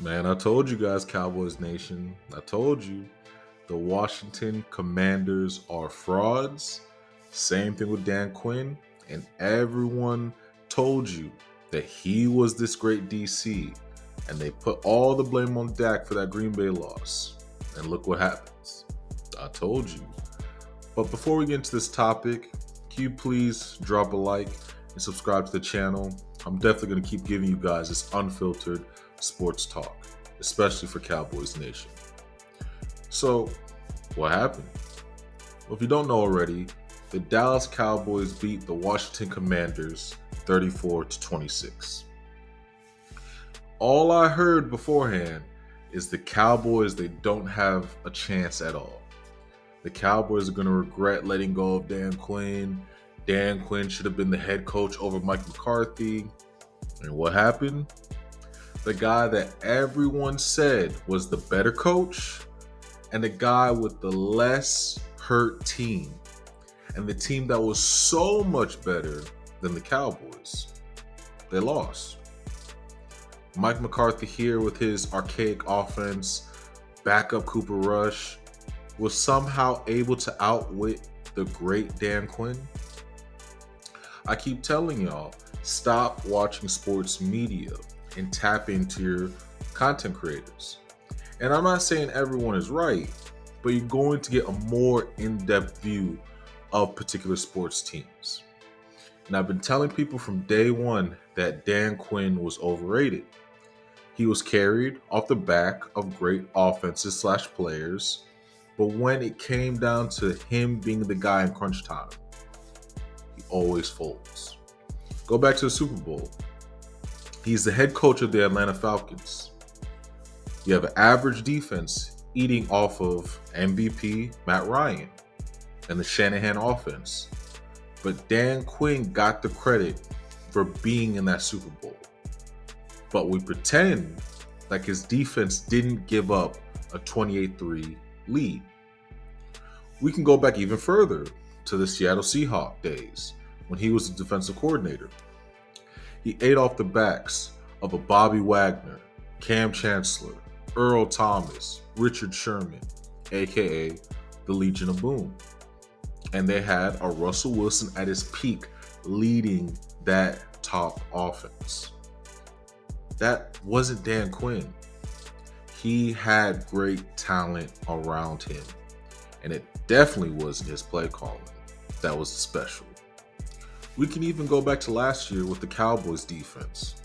Man, I told you guys, Cowboys Nation. I told you the Washington Commanders are frauds. Same thing with Dan Quinn. And everyone told you that he was this great DC. And they put all the blame on Dak for that Green Bay loss. And look what happens. I told you. But before we get into this topic, can you please drop a like and subscribe to the channel? I'm definitely going to keep giving you guys this unfiltered sports talk, especially for Cowboys Nation. So, what happened? Well, if you don't know already, the Dallas Cowboys beat the Washington Commanders 34-26. All I heard beforehand is the Cowboys, they don't have a chance at all. The Cowboys are going to regret letting go of Dan Quinn. Dan Quinn should have been the head coach over Mike McCarthy. And what happened? The guy that everyone said was the better coach and the guy with the less hurt team and the team that was so much better than the Cowboys, they lost. Mike McCarthy here with his archaic offense, backup Cooper Rush, was somehow able to outwit the great Dan Quinn. I keep telling y'all, stop watching sports media and tap into your content creators. And I'm not saying everyone is right, but you're going to get a more in-depth view of particular sports teams. And I've been telling people from day one that Dan Quinn was overrated. He was carried off the back of great offenses / players, but when it came down to him being the guy in crunch time, he always folds. Go back to the Super Bowl. He's the head coach of the Atlanta Falcons. You have an average defense eating off of MVP Matt Ryan and the Shanahan offense. But Dan Quinn got the credit for being in that Super Bowl. But we pretend like his defense didn't give up a 28-3 lead. We can go back even further to the Seattle Seahawks days when he was the defensive coordinator. He ate off the backs of a Bobby Wagner, Cam Chancellor, Earl Thomas, Richard Sherman, aka the Legion of Boom. And they had a Russell Wilson at his peak leading that top offense. That wasn't Dan Quinn. He had great talent around him. And it definitely wasn't his play calling that was special. We can even go back to last year with the Cowboys defense.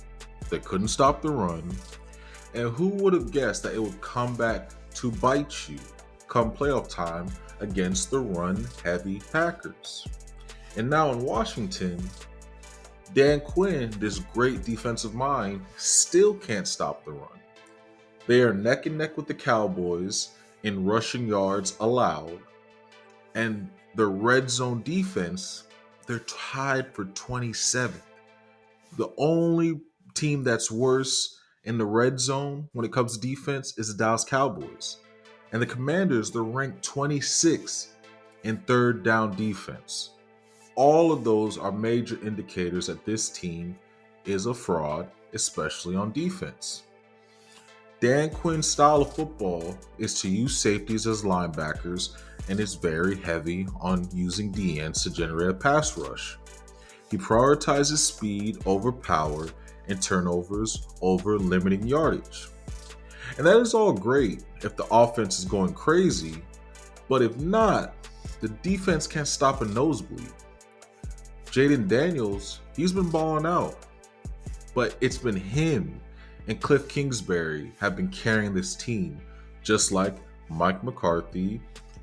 They couldn't stop the run. And who would have guessed that it would come back to bite you come playoff time against the run-heavy Packers? And now in Washington, Dan Quinn, this great defensive mind, still can't stop the run. They are neck and neck with the Cowboys in rushing yards allowed, and the red zone defense, they're tied for 27th. The only team that's worse in the red zone when it comes to defense is the Dallas Cowboys. And the Commanders, they're ranked 26th in third down defense. All of those are major indicators that this team is a fraud, especially on defense. Dan Quinn's style of football is to use safeties as linebackers and is very heavy on using DNs to generate a pass rush. He prioritizes speed over power and turnovers over limiting yardage. And that is all great if the offense is going crazy, but if not, the defense can't stop a nosebleed. Jaden Daniels, he's been balling out, but it's been him and Cliff Kingsbury have been carrying this team, just like Mike McCarthy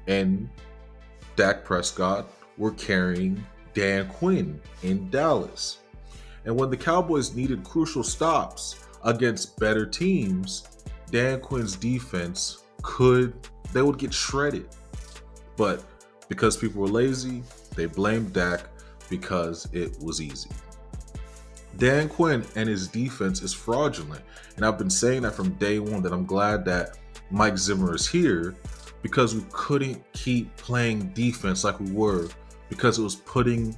and Dak Prescott were carrying Dan Quinn in Dallas. And when the Cowboys needed crucial stops against better teams, Dan Quinn's defense they would get shredded. But because people were lazy, they blamed Dak because it was easy. Dan Quinn and his defense is fraudulent. And I've been saying that from day one, that I'm glad that Mike Zimmer is here, because we couldn't keep playing defense like we were, because it was putting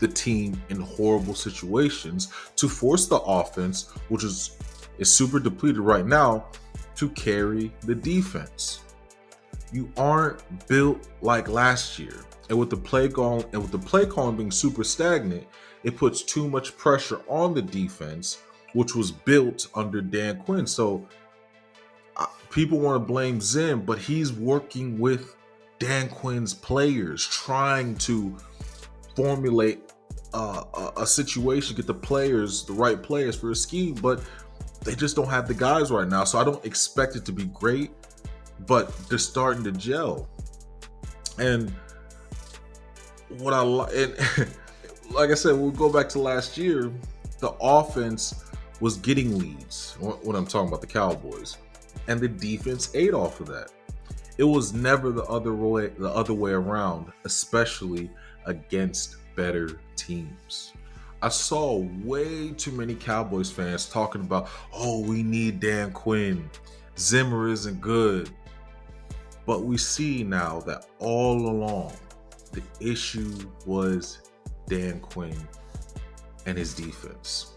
the team in horrible situations to force the offense, which is is super depleted right now to carry the defense. You aren't built like last year. And with the play calling being super stagnant, it puts too much pressure on the defense, which was built under Dan Quinn. So people want to blame Zim, but he's working with Dan Quinn's players, trying to formulate a situation, get the right players for a scheme, but they just don't have the guys right now. So I don't expect it to be great, but they're starting to gel. And what I like, like I said, we'll go back to last year, the offense was getting leads when I'm talking about the Cowboys, and the defense ate off of that. It was never the other way around, especially against better teams. I saw way too many Cowboys fans talking about, oh, we need Dan Quinn. Zimmer isn't good. But we see now that all along, the issue was Dan Quinn and his defense.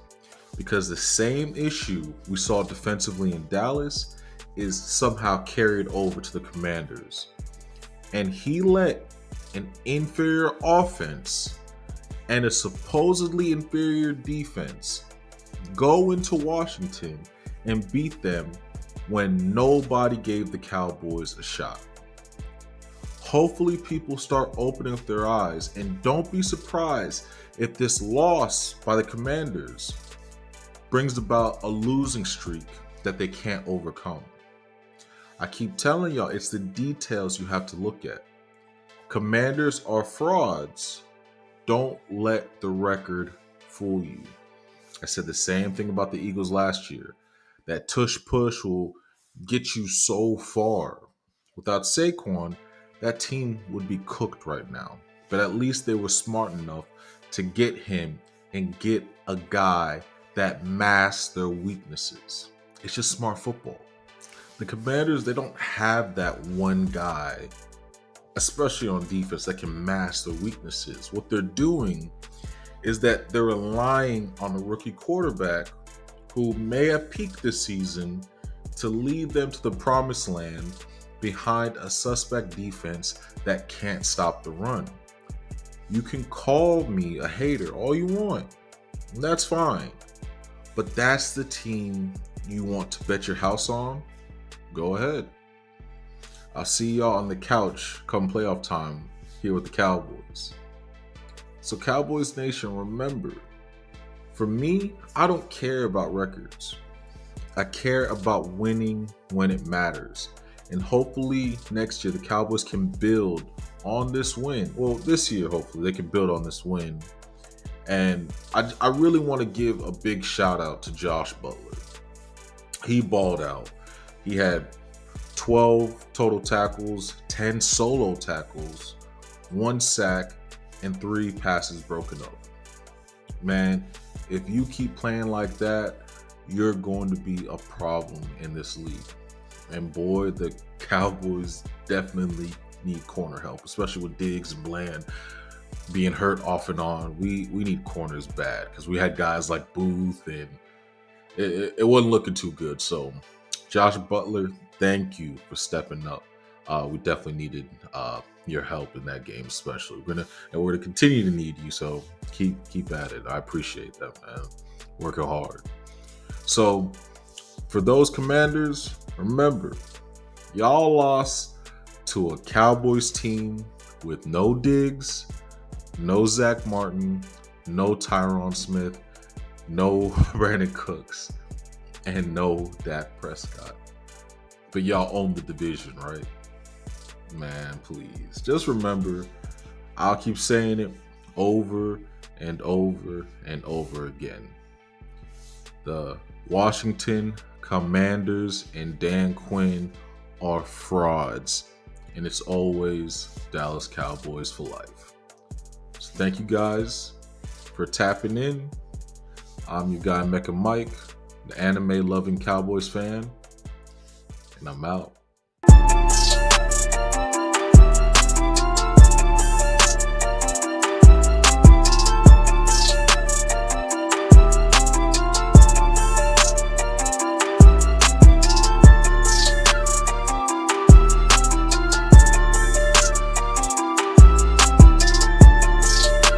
Because the same issue we saw defensively in Dallas is somehow carried over to the Commanders. And he let an inferior offense and a supposedly inferior defense go into Washington and beat them when nobody gave the Cowboys a shot. Hopefully people start opening up their eyes, and don't be surprised if this loss by the Commanders brings about a losing streak that they can't overcome. I keep telling y'all, it's the details you have to look at. Commanders are frauds. Don't let the record fool you. I said the same thing about the Eagles last year. That tush push will get you so far. Without Saquon, that team would be cooked right now. But at least they were smart enough to get him and get a guy that masked their weaknesses. It's just smart football. The Commanders, they don't have that one guy, especially on defense, that can mask their weaknesses. What they're doing is that they're relying on a rookie quarterback who may have peaked this season to lead them to the promised land behind a suspect defense that can't stop the run. You can call me a hater all you want. That's fine. But that's the team you want to bet your house on? Go ahead. I'll see y'all on the couch come playoff time here with the Cowboys. So Cowboys Nation, remember, for me, I don't care about records. I care about winning when it matters. And hopefully next year the Cowboys can build on this win. Well, this year, hopefully they can build on this win. And I really want to give a big shout out to Josh Butler. He balled out. He had 12 total tackles, 10 solo tackles, 1 sack, and 3 passes broken up. Man, if you keep playing like that, you're going to be a problem in this league. And boy, the Cowboys definitely need corner help, especially with Diggs and Bland being hurt off and on. We need corners bad because we had guys like Booth and it wasn't looking too good. So Josh Butler, thank you for stepping up. We definitely needed your help in that game, especially. We're gonna continue to need you. So keep at it. I appreciate that, man. Working hard. So for those Commanders, remember, y'all lost to a Cowboys team with no Diggs, no Zach Martin, no Tyron Smith, no Brandon Cooks, and no Dak Prescott. But y'all own the division, right? Man, please. Just remember, I'll keep saying it over and over and over again. The Washington Commanders and Dan Quinn are frauds. And it's always Dallas Cowboys for life. So thank you guys for tapping in. I'm your guy, Mecca Mike, the anime-loving Cowboys fan. And I'm out.